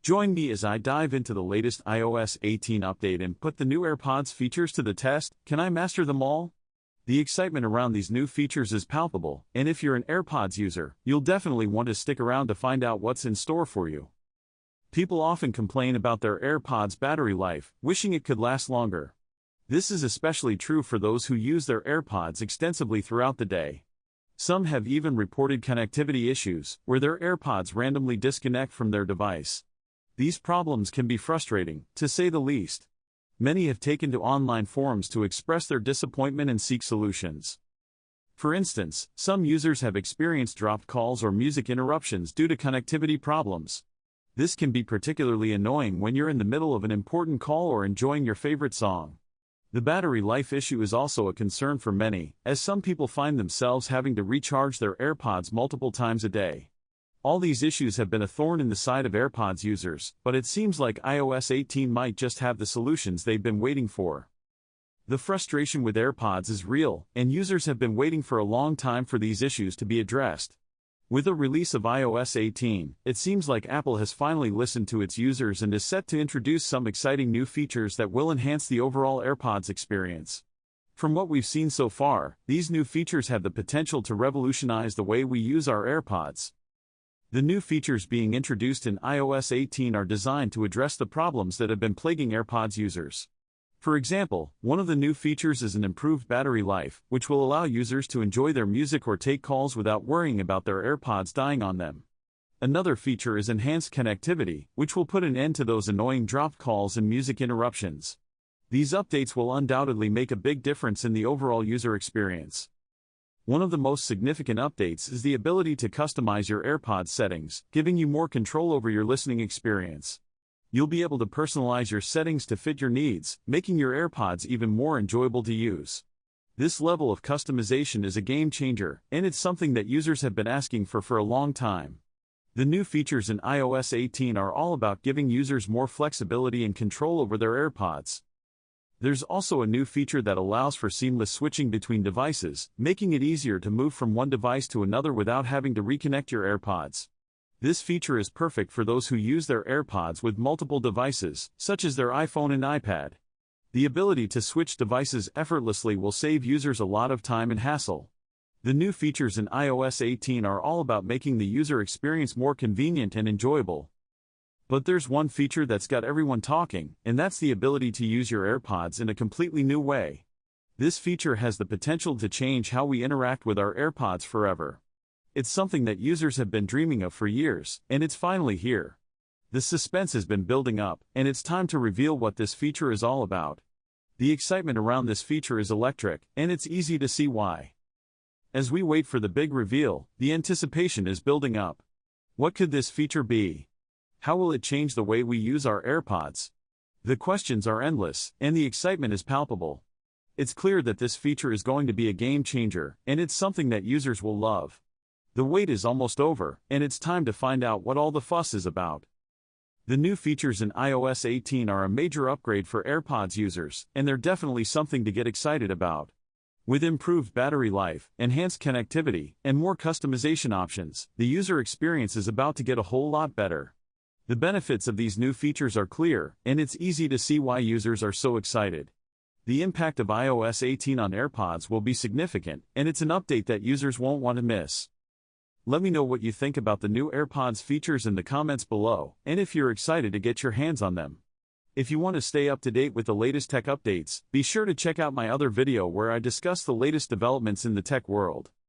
Join me as I dive into the latest iOS 18 update and put the new AirPods features to the test. Can I master them all? The excitement around these new features is palpable, and if you're an AirPods user, you'll definitely want to stick around to find out what's in store for you. People often complain about their AirPods battery life, wishing it could last longer. This is especially true for those who use their AirPods extensively throughout the day. Some have even reported connectivity issues, where their AirPods randomly disconnect from their device. These problems can be frustrating, to say the least. Many have taken to online forums to express their disappointment and seek solutions. For instance, some users have experienced dropped calls or music interruptions due to connectivity problems. This can be particularly annoying when you're in the middle of an important call or enjoying your favorite song. The battery life issue is also a concern for many, as some people find themselves having to recharge their AirPods multiple times a day. All these issues have been a thorn in the side of AirPods users, but it seems like iOS 18 might just have the solutions they've been waiting for. The frustration with AirPods is real, and users have been waiting for a long time for these issues to be addressed. With the release of iOS 18, it seems like Apple has finally listened to its users and is set to introduce some exciting new features that will enhance the overall AirPods experience. From what we've seen so far, these new features have the potential to revolutionize the way we use our AirPods. The new features being introduced in iOS 18 are designed to address the problems that have been plaguing AirPods users. For example, one of the new features is an improved battery life, which will allow users to enjoy their music or take calls without worrying about their AirPods dying on them. Another feature is enhanced connectivity, which will put an end to those annoying dropped calls and music interruptions. These updates will undoubtedly make a big difference in the overall user experience. One of the most significant updates is the ability to customize your AirPods settings, giving you more control over your listening experience. You'll be able to personalize your settings to fit your needs, making your AirPods even more enjoyable to use. This level of customization is a game changer, and it's something that users have been asking for a long time. The new features in iOS 18 are all about giving users more flexibility and control over their AirPods. There's also a new feature that allows for seamless switching between devices, making it easier to move from one device to another without having to reconnect your AirPods. This feature is perfect for those who use their AirPods with multiple devices, such as their iPhone and iPad. The ability to switch devices effortlessly will save users a lot of time and hassle. The new features in iOS 18 are all about making the user experience more convenient and enjoyable. But there's one feature that's got everyone talking, and that's the ability to use your AirPods in a completely new way. This feature has the potential to change how we interact with our AirPods forever. It's something that users have been dreaming of for years, and it's finally here. The suspense has been building up, and it's time to reveal what this feature is all about. The excitement around this feature is electric, and it's easy to see why. As we wait for the big reveal, the anticipation is building up. What could this feature be? How will it change the way we use our AirPods? The questions are endless, and the excitement is palpable. It's clear that this feature is going to be a game changer, and it's something that users will love. The wait is almost over, and it's time to find out what all the fuss is about. The new features in iOS 18 are a major upgrade for AirPods users, and they're definitely something to get excited about. With improved battery life, enhanced connectivity, and more customization options, the user experience is about to get a whole lot better. The benefits of these new features are clear, and it's easy to see why users are so excited. The impact of iOS 18 on AirPods will be significant, and it's an update that users won't want to miss. Let me know what you think about the new AirPods features in the comments below, and if you're excited to get your hands on them. If you want to stay up to date with the latest tech updates, be sure to check out my other video where I discuss the latest developments in the tech world.